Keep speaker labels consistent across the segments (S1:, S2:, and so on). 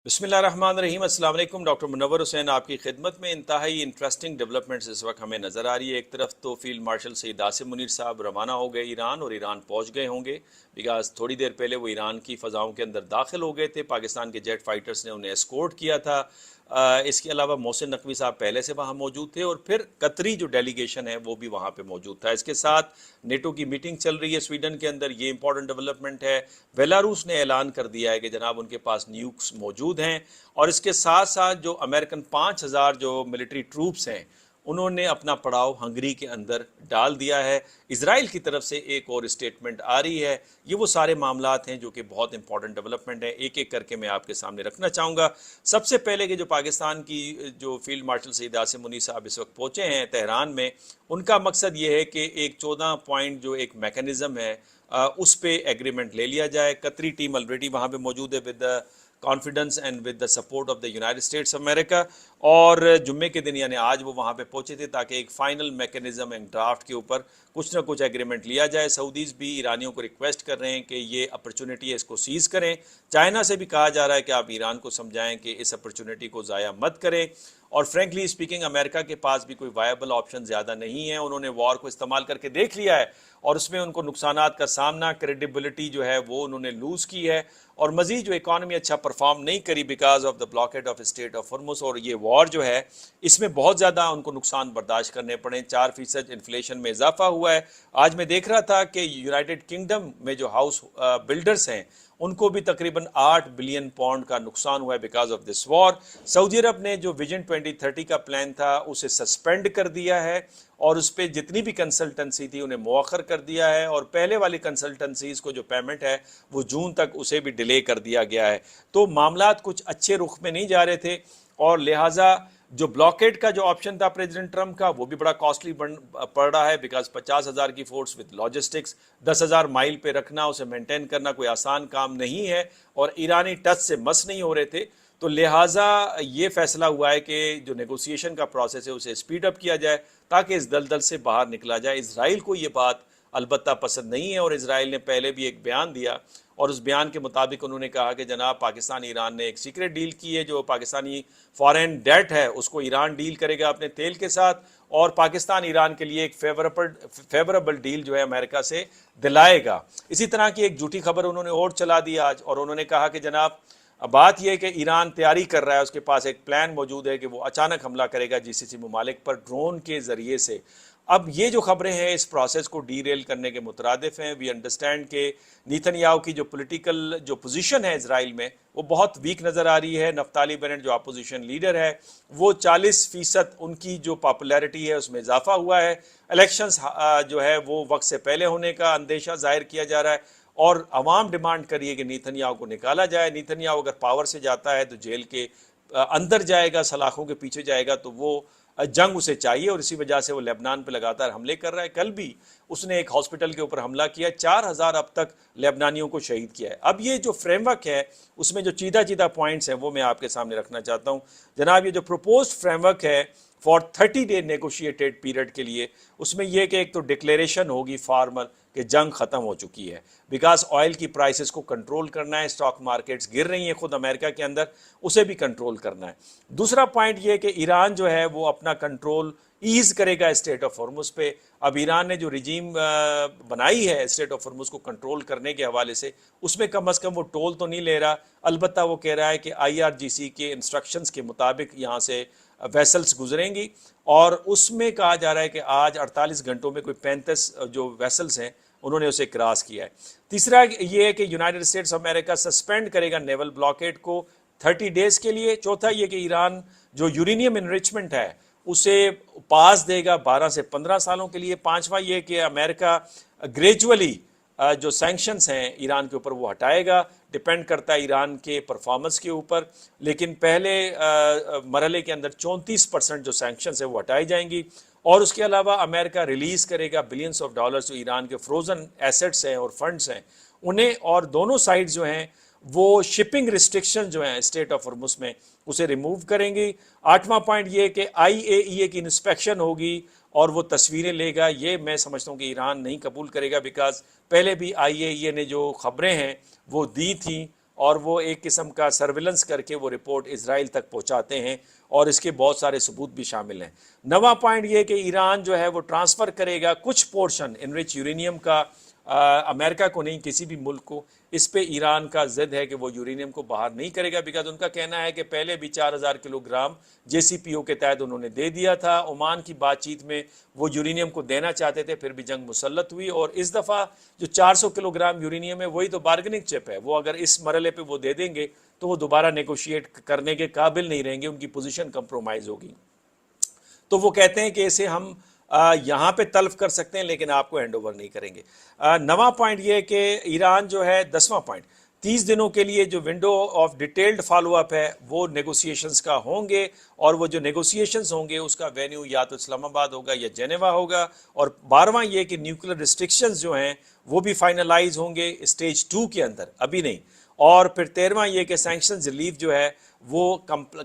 S1: بسم اللہ الرحمن الرحیم۔ السلام علیکم، ڈاکٹر منور حسین آپ کی خدمت میں۔ انتہائی انٹرسٹنگ ڈیولپمنٹس اس وقت ہمیں نظر آ رہی ہے۔ ایک طرف تو فیلڈ مارشل سید عاصم منیر صاحب روانہ ہو گئے ایران، اور ایران پہنچ گئے ہوں گے بیکاز تھوڑی دیر پہلے وہ ایران کی فضاؤں کے اندر داخل ہو گئے تھے۔ پاکستان کے جیٹ فائٹرز نے انہیں اسکورٹ کیا تھا۔ اس کے علاوہ محسن نقوی صاحب پہلے سے وہاں موجود تھے، اور پھر قطری جو ڈیلیگیشن ہے وہ بھی وہاں پہ موجود تھا۔ اس کے ساتھ نیٹو کی میٹنگ چل رہی ہے سویڈن کے اندر، یہ امپورٹنٹ ڈیولپمنٹ ہے۔ بیلاروس نے اعلان کر دیا ہے کہ جناب ان کے پاس نیوکس موجود ہیں، اور اس کے ساتھ ساتھ جو امریکن 5,000 جو ملٹری ٹروپس ہیں انہوں نے اپنا پڑاؤ ہنگری کے اندر ڈال دیا ہے۔ اسرائیل کی طرف سے ایک اور اسٹیٹمنٹ آ رہی ہے۔ یہ وہ سارے معاملات ہیں جو کہ بہت امپورٹنٹ ڈیولپمنٹ ہیں، ایک ایک کر کے میں آپ کے سامنے رکھنا چاہوں گا۔ سب سے پہلے کہ جو پاکستان کی جو فیلڈ مارشل سید عاصم منیر صاحب اس وقت پہنچے ہیں تہران میں، ان کا مقصد یہ ہے کہ ایک 14 پوائنٹ جو ایک میکانزم ہے اس پہ ایگریمنٹ لے لیا جائے۔ قطری ٹیم آلریڈی وہاں پہ موجود ہے with confidence and with the support of the United States of America, اور جمعے کے دن یعنی آج وہ وہاں پہ پہنچے تھے تاکہ ایک فائنل میکانزم اینڈ ڈرافٹ کے اوپر کچھ نہ کچھ ایگریمنٹ لیا جائے۔ سعودیز بھی ایرانیوں کو ریکویسٹ کر رہے ہیں کہ یہ اپرچونٹی ہے اس کو سیز کریں۔ چائنا سے بھی کہا جا رہا ہے کہ آپ ایران کو سمجھائیں کہ اس اپرچونٹی کو ضائع مت کریں، اور فرینکلی اسپیکنگ امریکہ کے پاس بھی کوئی وائبل آپشن زیادہ نہیں ہے۔ انہوں نے وار کو استعمال کر کے دیکھ لیا ہے، اور اس میں ان کو نقصانات کا سامنا، کریڈیبلٹی جو ہے وہ انہوں نے لوز کی ہے، اور مزید جو اکانومی اچھا پرفارم نہیں کری because of the blockade of state of Hormuz, اور یہ وار جو ہے اس میں بہت زیادہ ان کو نقصان برداشت کرنے پڑے۔ 4% انفلیشن میں اضافہ ہوا ہے۔ آج میں دیکھ رہا تھا کہ یونائٹڈ کنگڈم میں جو ہاؤس بلڈرز ہیں ان کو بھی تقریباً 8 بلین پاؤنڈ کا نقصان ہوا ہے بیکاز آف دس وار۔ سعودی عرب نے جو ویژن 2030 کا پلان تھا اسے سسپینڈ کر دیا ہے، اور اس پہ جتنی بھی کنسلٹنسی تھی انہیں مؤخر کر دیا ہے، اور پہلے والی کنسلٹنسیز کو جو پیمنٹ ہے وہ جون تک اسے بھی ڈیلے کر دیا گیا ہے۔ تو معاملات کچھ اچھے رخ میں نہیں جا رہے تھے، اور لہٰذا جو بلاکیڈ کا جو آپشن تھا پریزیڈنٹ ٹرمپ کا وہ بھی بڑا کاسٹلی پڑ رہا ہے بیکاز 50,000 کی فورس وتھ لاجسٹکس 10,000 مائل پہ رکھنا، اسے مینٹین کرنا کوئی آسان کام نہیں ہے، اور ایرانی ٹچ سے مس نہیں ہو رہے تھے۔ تو لہٰذا یہ فیصلہ ہوا ہے کہ جو نیگوسیشن کا پروسیس ہے اسے اسپیڈ اپ کیا جائے تاکہ اس دلدل سے باہر نکلا جائے۔ اسرائیل کو یہ بات البتہ پسند نہیں ہے، اور اسرائیل نے پہلے بھی ایک بیان دیا، اور اس بیان کے مطابق انہوں نے کہا کہ جناب پاکستان ایران نے ایک سیکرٹ ڈیل کی ہے، جو پاکستانی فارن ڈیٹ ہے اس کو ایران ڈیل کرے گا اپنے تیل کے ساتھ، اور پاکستان ایران کے لیے ایک فیوربل ڈیل جو ہے امریکہ سے دلائے گا۔ اسی طرح کی ایک جھوٹی خبر انہوں نے اور چلا دی آج، اور انہوں نے کہا کہ جناب بات یہ ہے کہ ایران تیاری کر رہا ہے، اس کے پاس ایک پلان موجود ہے کہ وہ اچانک حملہ کرے گا GCC ممالک پر ڈرون کے ذریعے سے۔ اب یہ جو خبریں ہیں اس پروسیس کو ڈی ریل کرنے کے مترادف ہیں۔ وی انڈرسٹینڈ کہ نیتن یاہو کی جو پولیٹیکل جو پوزیشن ہے اسرائیل میں وہ بہت ویک نظر آ رہی ہے۔ نفتالی بینٹ جو اپوزیشن لیڈر ہے وہ 40% ان کی جو پاپولیرٹی ہے اس میں اضافہ ہوا ہے۔ الیکشنز جو ہے وہ وقت سے پہلے ہونے کا اندیشہ ظاہر کیا جا رہا ہے، اور عوام ڈیمانڈ کر رہی ہے کہ نیتن یاہو کو نکالا جائے۔ نیتن یاہو اگر پاور سے جاتا ہے تو جیل کے اندر جائے گا، سلاخوں کے پیچھے جائے گا، تو وہ جنگ اسے چاہیے، اور اسی وجہ سے وہ لبنان پہ لگاتار حملے کر رہا ہے۔ کل بھی اس نے ایک ہاسپٹل کے اوپر حملہ کیا، 4,000 اب تک لبنانیوں کو شہید کیا ہے۔ اب یہ جو فریم ورک ہے اس میں جو چیدہ پوائنٹس ہیں وہ میں آپ کے سامنے رکھنا چاہتا ہوں۔ جناب یہ جو پروپوزڈ فریم ورک ہے فار 30 ڈے نیگوشیٹڈ پیریڈ کے لیے، اس میں یہ کہ ایک تو ڈکلیریشن ہوگی فارمل کہ جنگ ختم ہو چکی ہے، بیکاز آئل کی پرائسز کو کنٹرول کرنا ہے، اسٹاک مارکیٹس گر رہی ہیں خود امریکہ کے اندر، اسے بھی کنٹرول کرنا ہے۔ دوسرا پوائنٹ یہ کہ ایران جو ہے وہ اپنا کنٹرول ایز کرے گا اسٹیٹ آف ہرمز پہ۔ اب ایران نے جو رجیم بنائی ہے اسٹیٹ آف ہرمز کو کنٹرول کرنے کے حوالے سے، اس میں کم از کم وہ ٹول تو نہیں لے رہا، البتہ وہ کہہ رہا ہے کہ IRGC کے انسٹرکشنز کے مطابق یہاں سے ویسلز گزریں گی، اور اس میں کہا جا رہا ہے کہ آج 48 گھنٹوں میں کوئی 35 جو ویسلز ہیں انہوں نے اسے کراس کیا ہے۔ تیسرا یہ ہے کہ United States of America suspend کرے گا نیول بلاکیڈ کو 30 ڈیز کے لیے۔ چوتھا یہ کہ ایران جو یورینیم انریچمنٹ ہے اسے پاس دے گا 12 سے 15 سالوں کے لیے۔ پانچواں یہ کہ امریکہ گریجولی جو سینکشنز ہیں ایران کے اوپر وہ ہٹائے گا، ڈپینڈ کرتا ہے ایران کے پرفارمنس کے اوپر، لیکن پہلے مرحلے کے اندر 34% جو سینکشنز ہیں وہ ہٹائی جائیں گی، اور اس کے علاوہ امریکہ ریلیز کرے گا بلینس آف ڈالرز جو ایران کے فروزن ایسٹس ہیں اور فنڈز ہیں انہیں، اور دونوں سائڈ جو ہیں وہ شپنگ ریسٹرکشن جو ہیں اسٹیٹ آف ہرمز میں اسے ریموو کریں گی۔ 8واں پوائنٹ یہ کہ IAEA کی انسپیکشن ہوگی اور وہ تصویریں لے گا۔ یہ میں سمجھتا ہوں کہ ایران نہیں قبول کرے گا، بیکاز پہلے بھی IAEA نے جو خبریں ہیں وہ دی تھیں اور وہ ایک قسم کا سرویلنس کر کے وہ رپورٹ اسرائیل تک پہنچاتے ہیں اور اس کے بہت سارے ثبوت بھی شامل ہیں۔ نواں پوائنٹ یہ کہ ایران جو ہے وہ ٹرانسفر کرے گا کچھ پورشن انرچ یورینیم کا امریکہ کو نہیں، کسی بھی ملک کو۔ اس پہ ایران کا ضد ہے کہ وہ یورینیم کو باہر نہیں کرے گا، بیکاز ان کا کہنا ہے کہ پہلے بھی 4000 کلو گرام JCPOA کے تحت انہوں نے دے دیا تھا۔ عمان کی بات چیت میں وہ یورینیم کو دینا چاہتے تھے، پھر بھی جنگ مسلط ہوئی، اور اس دفعہ جو 400 کلو گرام یورینیم ہے وہی تو بارگننگ چپ ہے۔ وہ اگر اس مرحلے پہ وہ دے دیں گے تو وہ دوبارہ نیگوشیٹ کرنے کے قابل نہیں رہیں گے، ان کی پوزیشن کمپرومائز ہوگی۔ تو وہ کہتے ہیں کہ اسے ہم یہاں پہ تلف کر سکتے ہیں لیکن آپ کو ہینڈ اوور نہیں کریں گے۔ نواں پوائنٹ یہ کہ ایران جو ہے 10واں پوائنٹ 30 دنوں کے لیے جو window of detailed follow up ہے وہ نیگوسیشنز کا ہوں گے، اور وہ جو نیگوسیشنز ہوں گے اس کا وینیو یا تو اسلام آباد ہوگا یا جنیوا ہوگا۔ اور 12واں یہ کہ نیوکلیر ریسٹرکشنز جو ہیں وہ بھی فائنلائز ہوں گے اسٹیج 2 کے اندر، ابھی نہیں۔ اور پھر 13واں یہ کہ سینکشنز ریلیف جو ہے وہ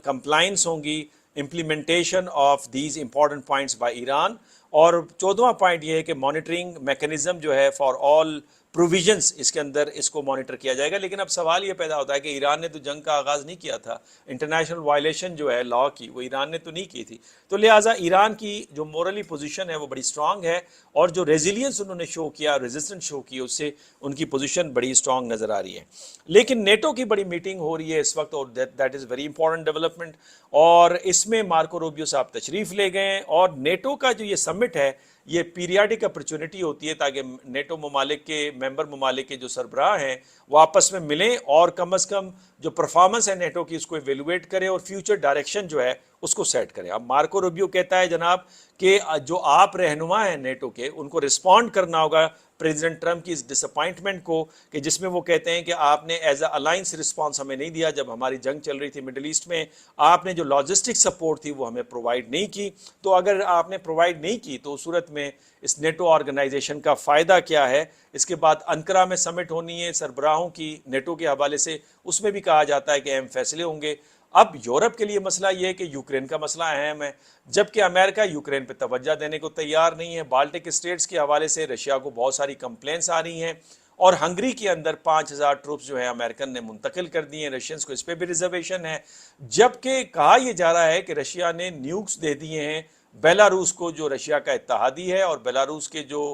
S1: کمپلائنس ہوں گی implementation of these important points by Iran. اور 14واں پوائنٹ یہ ہے کہ مانیٹرنگ میکنزم جو ہے فار آل پروویژنس اس کے اندر اس کو مانیٹر کیا جائے گا۔ لیکن اب سوال یہ پیدا ہوتا ہے کہ ایران نے تو جنگ کا آغاز نہیں کیا تھا، انٹرنیشنل وائلیشن جو ہے لا کی وہ ایران نے تو نہیں کی تھی، تو لہٰذا ایران کی جو مورلی پوزیشن ہے وہ بڑی اسٹرانگ ہے، اور جو ریزیلینس انہوں نے شو کیا، ریزسٹنس شو کی، اس سے ان کی پوزیشن بڑی اسٹرانگ نظر آ رہی ہے۔ لیکن نیٹو کی بڑی میٹنگ ہو رہی ہے اس وقت، اور that is very important development, اور اس میں مارکو روبیو صاحب تشریف لے گئے ہیں۔ اور نیٹو کا جو یہ سمٹ ہے یہ پیریاڈک اپرچونٹی ہوتی ہے تاکہ نیٹو ممالک کے ممبر ممالک کے جو سربراہ ہیں وہ آپس میں ملیں اور کم از کم جو پرفارمنس ہے نیٹو کی اس کو ایویلویٹ کریں اور فیوچر ڈائریکشن جو ہے اس کو سیٹ کریں۔ اب مارکو روبیو کہتا ہے جناب کہ جو آپ رہنما ہیں نیٹو کے، ان کو رسپونڈ کرنا ہوگا پریزیڈنٹ ٹرمپ کی اس ڈس اپوائنٹمنٹ کو، کہ جس میں وہ کہتے ہیں کہ آپ نے ایز اے الائنس رسپانس ہمیں نہیں دیا جب ہماری جنگ چل رہی تھی مڈل ایسٹ میں، آپ نے جو لاجسٹک سپورٹ تھی وہ ہمیں پرووائڈ نہیں کی، تو اگر آپ نے پرووائڈ نہیں کی تو اس صورت میں اس نیٹو آرگنائزیشن کا فائدہ کیا ہے۔ اس کے بعد انقرہ میں سمٹ ہونی ہے سربراہوں کی نیٹو کے حوالے سے، اس میں بھی کہا جاتا ہے کہ اہم فیصلے ہوں گے۔ اب یورپ کے لیے مسئلہ یہ ہے کہ یوکرین کا مسئلہ اہم ہے، جبکہ امریکہ یوکرین پہ توجہ دینے کو تیار نہیں ہے۔ بالٹک اسٹیٹس کے حوالے سے رشیا کو بہت ساری کمپلینس آ رہی ہیں، اور ہنگری کے اندر 5000 ٹروپس جو ہیں امریکن نے منتقل کر دی ہیں، رشینز کو اس پہ بھی ریزرویشن ہے، جبکہ کہا یہ جا رہا ہے کہ رشیا نے نیوکس دے دیے ہیں بیلاروس کو، جو رشیا کا اتحادی ہے، اور بیلاروس کے جو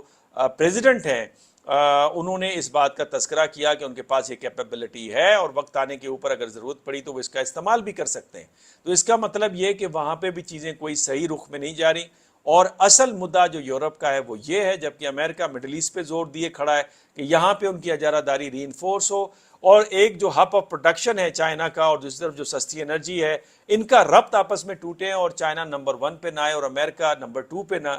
S1: پریزیڈنٹ ہیں انہوں نے اس بات کا تذکرہ کیا کہ ان کے پاس یہ کیپیبلٹی ہے، اور وقت آنے کے اوپر اگر ضرورت پڑی تو وہ اس کا استعمال بھی کر سکتے ہیں۔ تو اس کا مطلب یہ کہ وہاں پہ بھی چیزیں کوئی صحیح رخ میں نہیں جا رہی، اور اصل مدعا جو یورپ کا ہے وہ یہ ہے، جبکہ امریکہ مڈل ایسٹ پہ زور دیے کھڑا ہے کہ یہاں پہ ان کی اجارہ داری ری انفورس ہو، اور ایک جو ہب آف پروڈکشن ہے چائنا کا اور دوسری طرف جو سستی انرجی ہے، ان کا ربط آپس میں ٹوٹے اور چائنا نمبر 1 پہ نہ آئے اور امریکہ نمبر 2 پہ نہ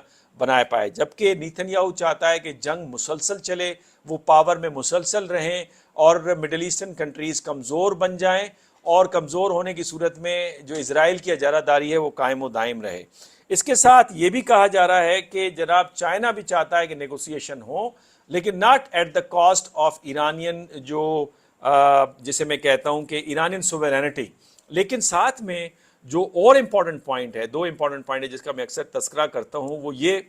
S1: بنائے پائے۔ جبکہ نیتن یاہو چاہتا ہے کہ جنگ مسلسل چلے، وہ پاور میں مسلسل رہیں، اور مڈل ایسٹرن کنٹریز کمزور بن جائیں، اور کمزور ہونے کی صورت میں جو اسرائیل کی اجارہ داری ہے وہ قائم و دائم رہے۔ اس کے ساتھ یہ بھی کہا جا رہا ہے کہ جناب چائنا بھی چاہتا ہے کہ نیگوسیشن ہو، لیکن not at the cost of Iranian, جو جسے میں کہتا ہوں کہ ایرانین سوورینٹی۔ لیکن ساتھ میں جو اور امپورٹنٹ پوائنٹ ہے، 2 امپورٹنٹ پوائنٹ ہے جس کا میں اکثر تذکرہ کرتا ہوں، وہ یہ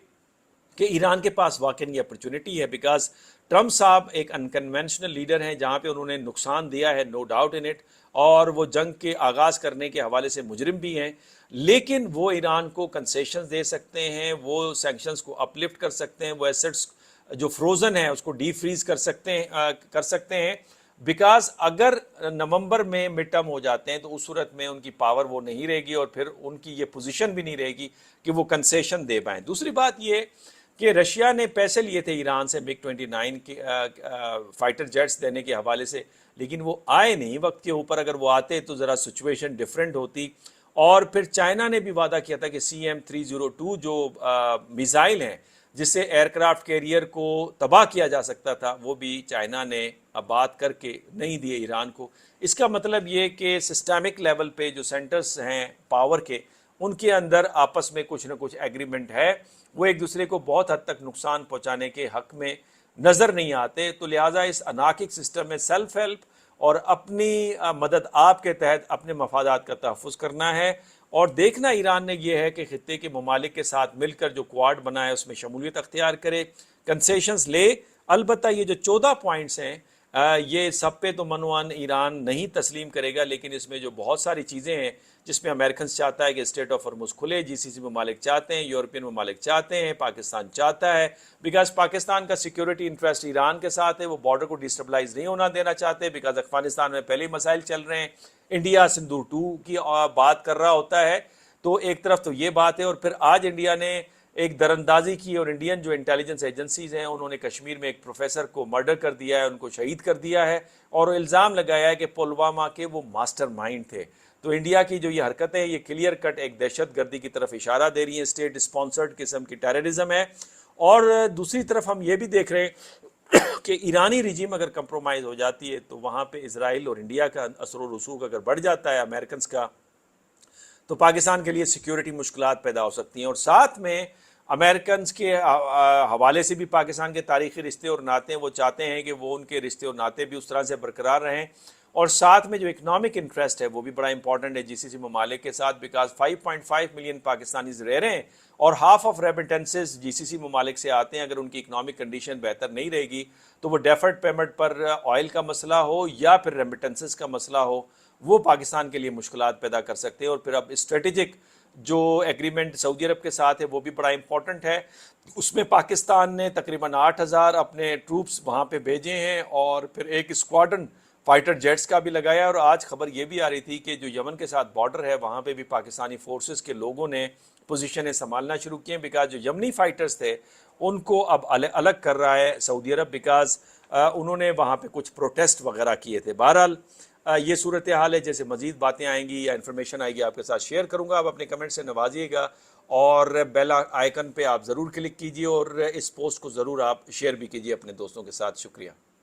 S1: کہ ایران کے پاس واقعی یہ اپرچونٹی ہے، بیکاز ٹرمپ صاحب ایک انکنونشنل لیڈر ہیں جہاں پہ انہوں نے نقصان دیا ہے، نو ڈاؤٹ ان اٹ، اور وہ جنگ کے آغاز کرنے کے حوالے سے مجرم بھی ہیں، لیکن وہ ایران کو کنسیشنز دے سکتے ہیں، وہ سینکشنز کو اپ لفٹ کر سکتے ہیں، وہ ایسٹس جو فروزن ہے اس کو ڈی فریز کر سکتے ہیں، بیکاز اگر نومبر میں مڈ ٹرم ہو جاتے ہیں تو اس صورت میں ان کی پاور وہ نہیں رہے گی، اور پھر ان کی یہ پوزیشن بھی نہیں رہے گی کہ وہ کنسیشن دے پائیں۔ دوسری بات یہ کہ رشیا نے پیسے لیے تھے ایران سے MiG 29 کے فائٹر جیٹس دینے کے حوالے سے، لیکن وہ آئے نہیں وقت کے اوپر، اگر وہ آتے تو ذرا سچویشن ڈیفرنٹ ہوتی۔ اور پھر چائنا نے بھی وعدہ کیا تھا کہ CM-302 جو میزائل ہیں جس سے ایئر کرافٹ کیریئر کو تباہ کیا جا سکتا تھا، وہ بھی چائنا نے آباد کر کے نہیں دیے ایران کو۔ اس کا مطلب یہ کہ سسٹمک لیول پہ جو سینٹرز ہیں پاور کے، ان کے اندر آپس میں کچھ نہ کچھ ایگریمنٹ ہے، وہ ایک دوسرے کو بہت حد تک نقصان پہنچانے کے حق میں نظر نہیں آتے۔ تو لہٰذا اس انارکک سسٹم میں سیلف ہیلپ اور اپنی مدد آپ کے تحت اپنے مفادات کا تحفظ کرنا ہے، اور دیکھنا ایران نے یہ ہے کہ خطے کے ممالک کے ساتھ مل کر جو کوارڈ بنائے اس میں شمولیت اختیار کرے، کنسیشنز لے۔ البتہ یہ جو 14 پوائنٹس ہیں یہ سب پہ تو منوان ایران نہیں تسلیم کرے گا، لیکن اس میں جو بہت ساری چیزیں ہیں جس میں امریکنز چاہتا ہے کہ اسٹریٹ آف ہرمز کھلے، جی سی سی ممالک چاہتے ہیں، یورپین ممالک چاہتے ہیں، پاکستان چاہتا ہے، بیکاز پاکستان کا سیکیورٹی انٹرسٹ ایران کے ساتھ ہے، وہ بارڈر کو ڈیسٹیبلائز نہیں ہونا دینا چاہتے، بیکاز افغانستان میں پہلے ہی مسائل چل رہے ہیں، انڈیا سندور 2 کی بات کر رہا ہوتا ہے، تو ایک طرف تو یہ بات ہے، اور پھر آج انڈیا نے ایک دراندازی کی، اور انڈین جو انٹیلیجنس ایجنسیز ہیں انہوں نے کشمیر میں ایک پروفیسر کو مرڈر کر دیا ہے، ان کو شہید کر دیا ہے، اور الزام لگایا ہے کہ پلوامہ کے وہ ماسٹر مائنڈ تھے۔ تو انڈیا کی جو یہ حرکتیں ہیں یہ کلیئر کٹ ایک دہشت گردی کی طرف اشارہ دے رہی ہیں، اسٹیٹ اسپانسرڈ قسم کی ٹیررزم ہے۔ اور دوسری طرف ہم یہ بھی دیکھ رہے ہیں کہ ایرانی رجیم اگر کمپرومائز ہو جاتی ہے تو وہاں پہ اسرائیل اور انڈیا کا اثر و رسوخ اگر بڑھ جاتا ہے امریکنز کا، تو پاکستان کے لیے سیکیورٹی مشکلات پیدا ہو سکتی ہیں۔ اور ساتھ میں امریکنز کے حوالے سے بھی پاکستان کے تاریخی رشتے اور ناطے ہیں، وہ چاہتے ہیں کہ وہ ان کے رشتے اور ناطے بھی اس طرح سے برقرار رہیں، اور ساتھ میں جو اکنامک انٹرسٹ ہے وہ بھی بڑا امپورٹنٹ ہے جی سی سی ممالک کے ساتھ، بیکاز 5.5 ملین پاکستانیز رہ رہے ہیں، اور ہاف آف ریمیٹنسز جی سی سی ممالک سے آتے ہیں۔ اگر ان کی اکنامک کنڈیشن بہتر نہیں رہے گی تو وہ ڈیفرڈ پیمنٹ پر آئل کا مسئلہ ہو یا پھر ریمیٹنسز کا مسئلہ ہو، وہ پاکستان کے لیے مشکلات پیدا کر سکتے ہیں۔ اور پھر اب اسٹریٹجک جو ایگریمنٹ سعودی عرب کے ساتھ ہے وہ بھی بڑا امپورٹنٹ ہے، اس میں پاکستان نے تقریباً 8,000 اپنے ٹروپس وہاں پہ بھیجے ہیں، اور پھر ایک اسکواڈرن فائٹر جیٹس کا بھی لگایا۔ اور آج خبر یہ بھی آ رہی تھی کہ جو یمن کے ساتھ بارڈر ہے وہاں پہ بھی پاکستانی فورسز کے لوگوں نے پوزیشنیں سنبھالنا شروع کی ہیں، بیکاز جو یمنی فائٹرز تھے ان کو اب الگ کر رہا ہے سعودی عرب، بیکاز انہوں نے وہاں پہ کچھ پروٹیسٹ وغیرہ کیے تھے۔ بہرحال یہ صورتحال ہے، جیسے مزید باتیں آئیں گی یا انفارمیشن آئے گی آپ کے ساتھ شیئر کروں گا۔ آپ اپنے کمنٹ سے نوازیے گا، اور بیل آئیکن پہ آپ ضرور کلک کیجیے، اور اس پوسٹ کو ضرور آپ شیئر بھی کیجیے اپنے دوستوں کے ساتھ۔ شکریہ۔